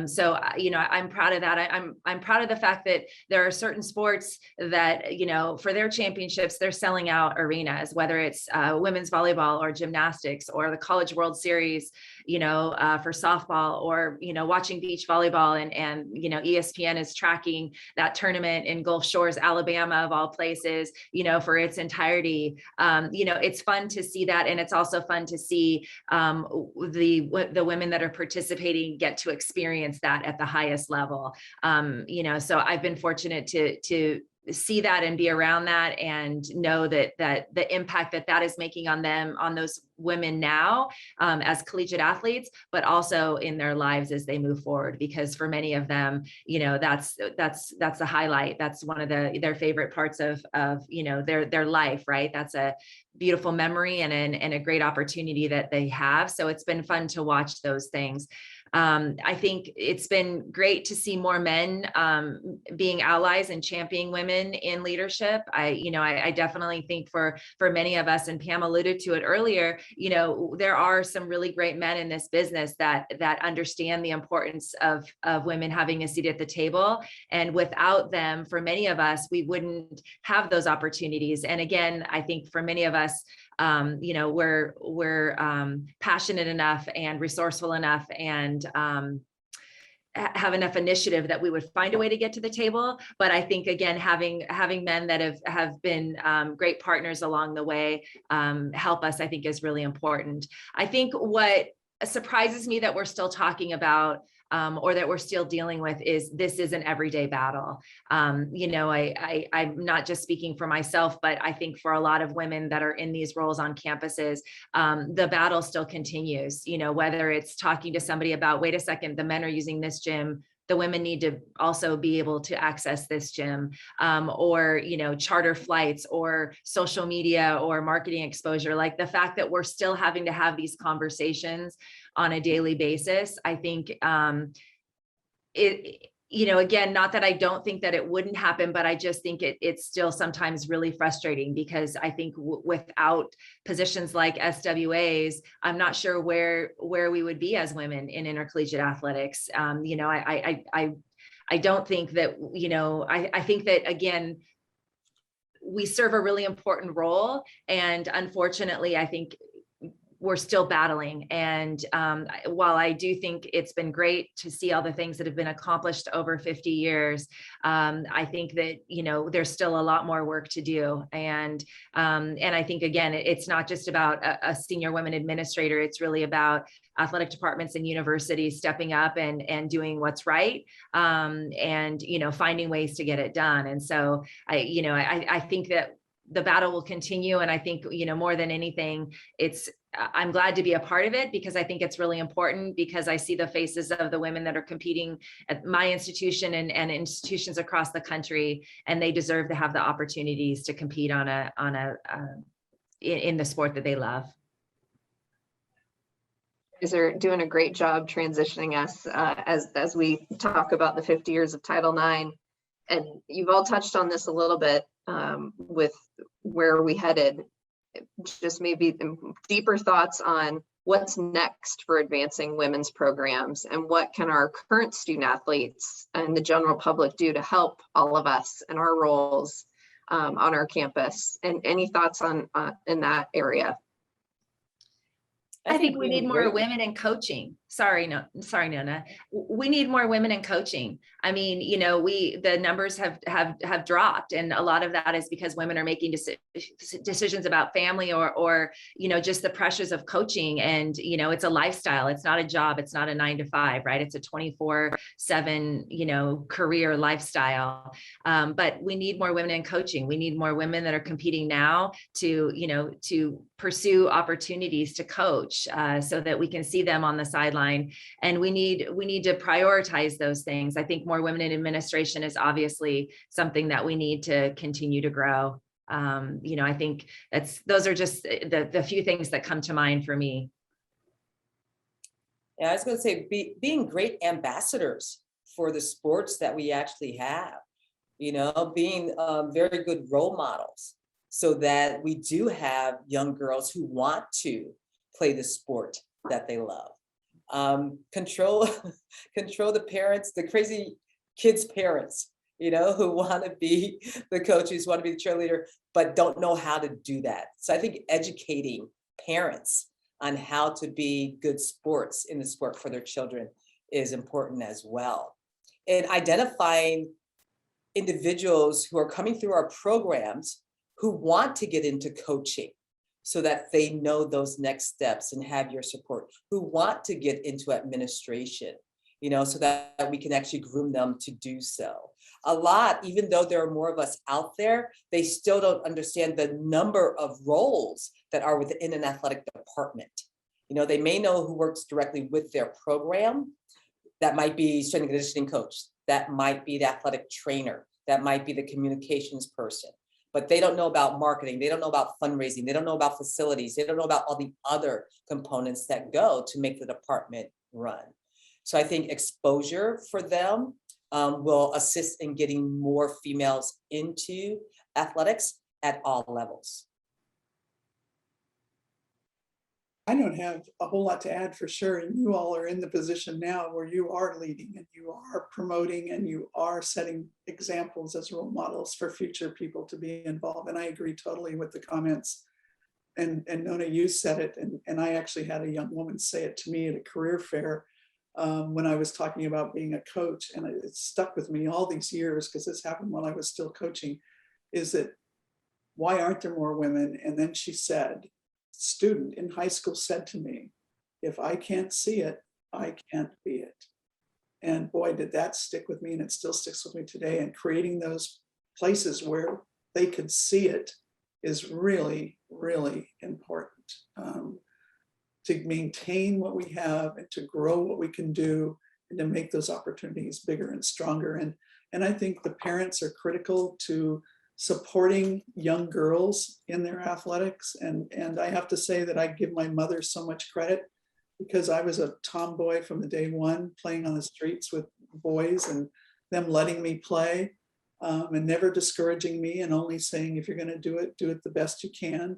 So, I'm proud of that. I'm proud of the fact that there are certain sports that, for their championships, they're selling out arenas, whether it's women's volleyball or gymnastics or the College World Series, for softball, or, watching beach volleyball and ESPN is tracking that tournament in Gulf Shores, Alabama, of all places, for its entirety. It's fun to see that. And it's also fun to see the women that are participating get to experience that at the highest level. So I've been fortunate to see that and be around that and know that the impact that is making on them, on those women now as collegiate athletes, but also in their lives as they move forward. Because for many of them, that's the highlight. That's one of their favorite parts of their life, right? That's a beautiful memory and a great opportunity that they have. So it's been fun to watch those things. I think it's been great to see more men being allies and championing women in leadership. I definitely think for many of us, and Pam alluded to it earlier, there are some really great men in this business that understand the importance of women having a seat at the table. And without them, for many of us, we wouldn't have those opportunities. And again, I think for many of us, we're passionate enough and resourceful enough and have enough initiative that we would find a way to get to the table. But I think, again, having men that have been great partners along the way help us, I think, is really important. I think what surprises me that we're still talking about or that we're still dealing with is this is an everyday battle. I'm not just speaking for myself, but I think for a lot of women that are in these roles on campuses, the battle still continues, whether it's talking to somebody about, wait a second, the men are using this gym, the women need to also be able to access this gym, or, charter flights or social media or marketing exposure. Like the fact that we're still having to have these conversations on a daily basis, I think again, not that I don't think that it wouldn't happen, but I just think it's still sometimes really frustrating, because I think without positions like SWAs, I'm not sure where we would be as women in intercollegiate athletics. I don't think that, I think that, again, we serve a really important role. And unfortunately, I think we're still battling. And while I do think it's been great to see all the things that have been accomplished over 50 years, I think that, there's still a lot more work to do. And I think, again, it's not just about a senior women administrator. It's really about athletic departments and universities stepping up and doing what's right, and, finding ways to get it done. And so I think that the battle will continue. And I think, more than anything, I'm glad to be a part of it, because I think it's really important, because I see the faces of the women that are competing at my institution and institutions across the country, and they deserve to have the opportunities to compete in the sport that they love. You guys are doing a great job transitioning us as we talk about the 50 years of Title IX. And you've all touched on this a little bit with where are we headed. Just maybe deeper thoughts on what's next for advancing women's programs, and what can our current student athletes and the general public do to help all of us in our roles on our campus? And any thoughts on in that area? I think we need more great- women in coaching. Sorry, Nona. We need more women in coaching. I mean, the numbers have dropped, and a lot of that is because women are making decisions about family or just the pressures of coaching. And it's a lifestyle. It's not a job. It's not a 9 to 5, right? It's a 24/7 career lifestyle. But we need more women in coaching. We need more women that are competing now to pursue opportunities to coach, so that we can see them on the sideline. And we need to prioritize those things. I think more women in administration is obviously something that we need to continue to grow. I think those are just the few things that come to mind for me. Yeah, I was going to say, being great ambassadors for the sports that we actually have, being very good role models, so that we do have young girls who want to play the sport that they love. Control the parents, the crazy kids' parents, who want to be the coaches, want to be the cheerleader, but don't know how to do that. So I think educating parents on how to be good sports in the sport for their children is important as well. And identifying individuals who are coming through our programs who want to get into coaching, so that they know those next steps and have your support, who want to get into administration, so that we can actually groom them to do so. A lot, even though there are more of us out there, they still don't understand the number of roles that are within an athletic department. They may know who works directly with their program. That might be strength and conditioning coach. That might be the athletic trainer. That might be the communications person. But they don't know about marketing. They don't know about fundraising. They don't know about facilities. They don't know about all the other components that go to make the department run. So I think exposure for them will assist in getting more females into athletics at all levels. I don't have a whole lot to add for sure. And you all are in the position now where you are leading and you are promoting and you are setting examples as role models for future people to be involved. And I agree totally with the comments. And Nona, you said it, and I actually had a young woman say it to me at a career fair when I was talking about being a coach, and it stuck with me all these years because this happened while I was still coaching, is that why aren't there more women? And then she said, student in high school said to me, if I can't see it, I can't be it. And boy, did that stick with me, and it still sticks with me today. And creating those places where they could see it is really, really important to maintain what we have and to grow what we can do and to make those opportunities bigger and stronger. And I think the parents are critical to supporting young girls in their athletics. And I have to say that I give my mother so much credit, because I was a tomboy from the day one, playing on the streets with boys and them letting me play and never discouraging me, and only saying, if you're going to do it the best you can.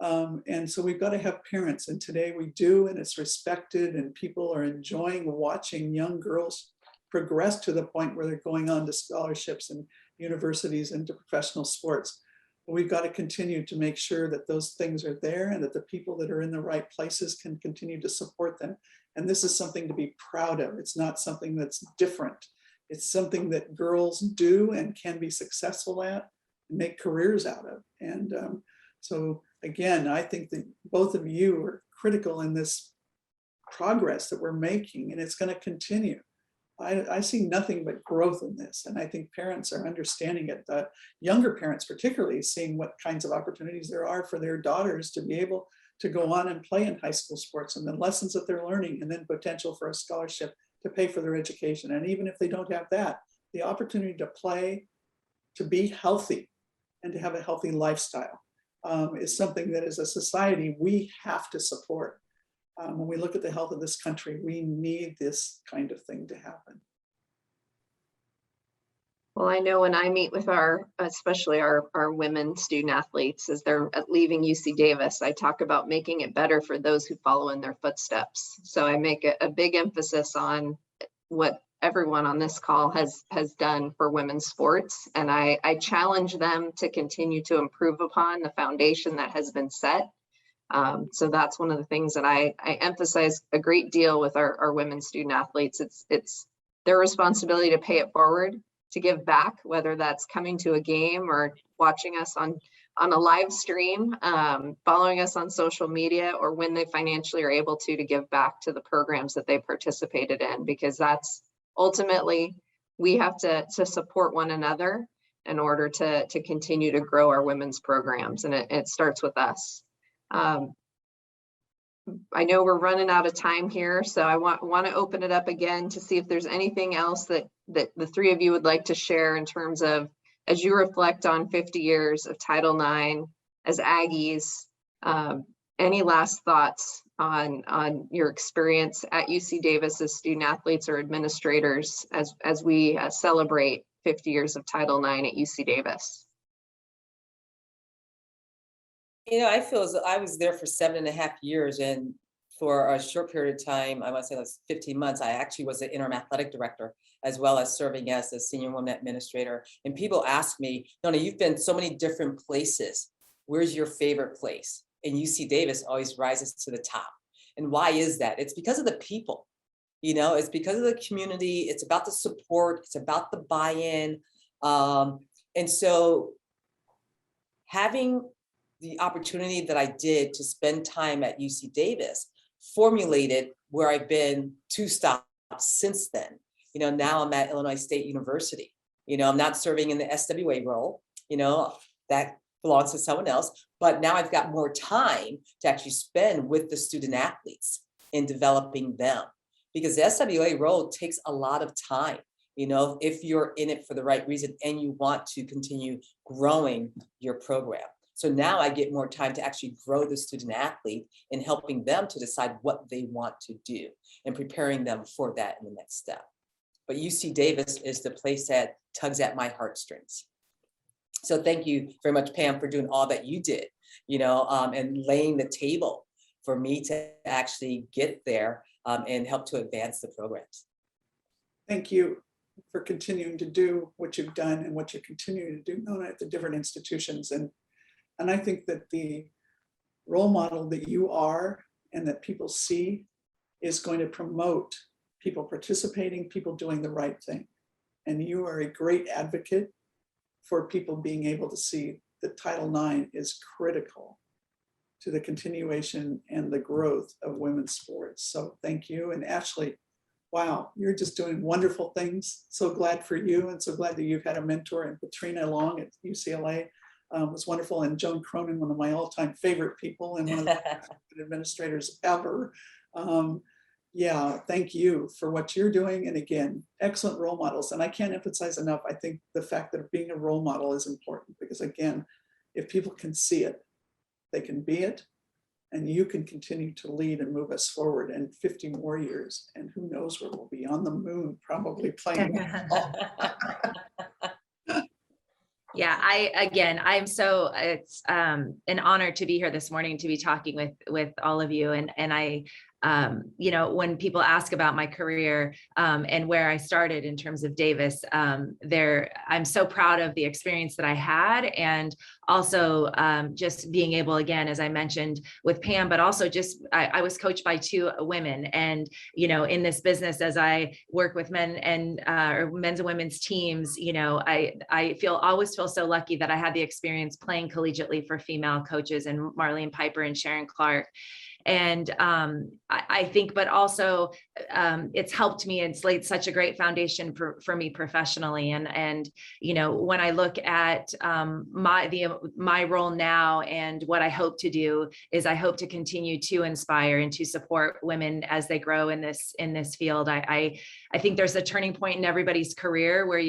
And so we've got to have parents, and today we do, and it's respected, and people are enjoying watching young girls progress to the point where they're going on to scholarships and universities and to professional sports. But we've got to continue to make sure that those things are there and that the people that are in the right places can continue to support them. And this is something to be proud of. It's not something that's different. It's something that girls do and can be successful at and make careers out of. And so again, I think that both of you are critical in this progress that we're making, and it's going to continue. I see nothing but growth in this, and I think parents are understanding it. The younger parents particularly, seeing what kinds of opportunities there are for their daughters to be able to go on and play in high school sports, and the lessons that they're learning, and then potential for a scholarship to pay for their education. And even if they don't have that, the opportunity to play, to be healthy, and to have a healthy lifestyle is something that as a society we have to support. When we look at the health of this country, we need this kind of thing to happen. Well, I know when I meet with especially our women student athletes as they're leaving UC Davis, I talk about making it better for those who follow in their footsteps. So I make a big emphasis on what everyone on this call has done for women's sports. And I challenge them to continue to improve upon the foundation that has been set. So that's one of the things that I emphasize a great deal with our women's student athletes. It's their responsibility to pay it forward, to give back, whether that's coming to a game or watching us on a live stream, following us on social media, or when they financially are able to give back to the programs that they participated in, because that's ultimately, we have to support one another in order to continue to grow our women's programs. And it starts with us. I know we're running out of time here, so I want to open it up again to see if there's anything else that the three of you would like to share in terms of, as you reflect on 50 years of Title IX as Aggies, any last thoughts on your experience at UC Davis as student athletes or administrators as we celebrate 50 years of Title IX at UC Davis? I feel as though I was there for 7.5 years, and for a short period of time, I want to say that's 15 months, I actually was the interim athletic director, as well as serving as a senior women administrator. And people ask me, Nona, you've been so many different places. Where's your favorite place? And UC Davis always rises to the top. And why is that? It's because of the people. It's because of the community. It's about the support. It's about the buy-in. And so having the opportunity that I did to spend time at UC Davis formulated where I've been 2 stops since then. Now I'm at Illinois State University. I'm not serving in the SWA role, that belongs to someone else, but now I've got more time to actually spend with the student athletes in developing them, because the SWA role takes a lot of time, if you're in it for the right reason and you want to continue growing your program. So now I get more time to actually grow the student athlete and helping them to decide what they want to do and preparing them for that in the next step. But UC Davis is the place that tugs at my heartstrings. So thank you very much, Pam, for doing all that you did, and laying the table for me to actually get there and help to advance the programs. Thank you for continuing to do what you've done and what you're continuing to do, Nona, at the different institutions. And I think that the role model that you are and that people see is going to promote people participating, people doing the right thing. And you are a great advocate for people being able to see that Title IX is critical to the continuation and the growth of women's sports. So thank you. And Ashley, wow, you're just doing wonderful things. So glad for you, and so glad that you've had a mentor, and Katrina Long at UCLA. Was wonderful, and Joan Cronin, one of my all-time favorite people and one of the best administrators ever. Yeah, thank you for what you're doing, and again, excellent role models. And I can't emphasize enough, I think the fact that being a role model is important, because again, if people can see it, they can be it, and you can continue to lead and move us forward in 50 more years, and who knows where we'll be, on the moon, probably playing. Yeah, it's an honor to be here this morning to be talking with all of you. And I, when people ask about my career and where I started in terms of Davis, I'm so proud of the experience that I had, and also just being able, again, as I mentioned with Pam, but also just I was coached by 2 women, and in this business, as I work with men and or men's and women's teams, I always feel so lucky that I had the experience playing collegiately for female coaches, and Marlene Piper and Sharon Clark. And I think, but also it's helped me. It's laid such a great foundation for me professionally. And when I look at my role now and what I hope to do is I hope to continue to inspire and to support women as they grow in this field. I think there's a turning point in everybody's career where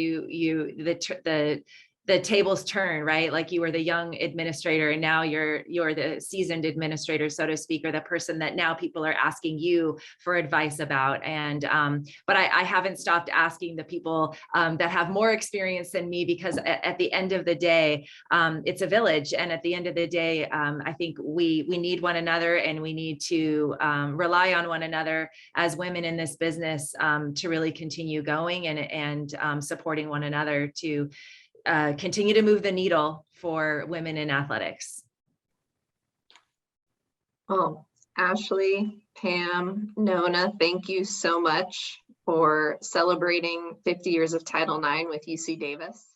the tables turn, right? Like you were the young administrator and now you're the seasoned administrator, so to speak, or the person that now people are asking you for advice about. And but I haven't stopped asking the people that have more experience than me, because at the end of the day, it's a village. And at the end of the day, I think we need one another, and we need to rely on one another as women in this business to really continue going and supporting one another to continue to move the needle for women in athletics. Well, Ashley, Pam, Nona, thank you so much for celebrating 50 years of Title IX with UC Davis.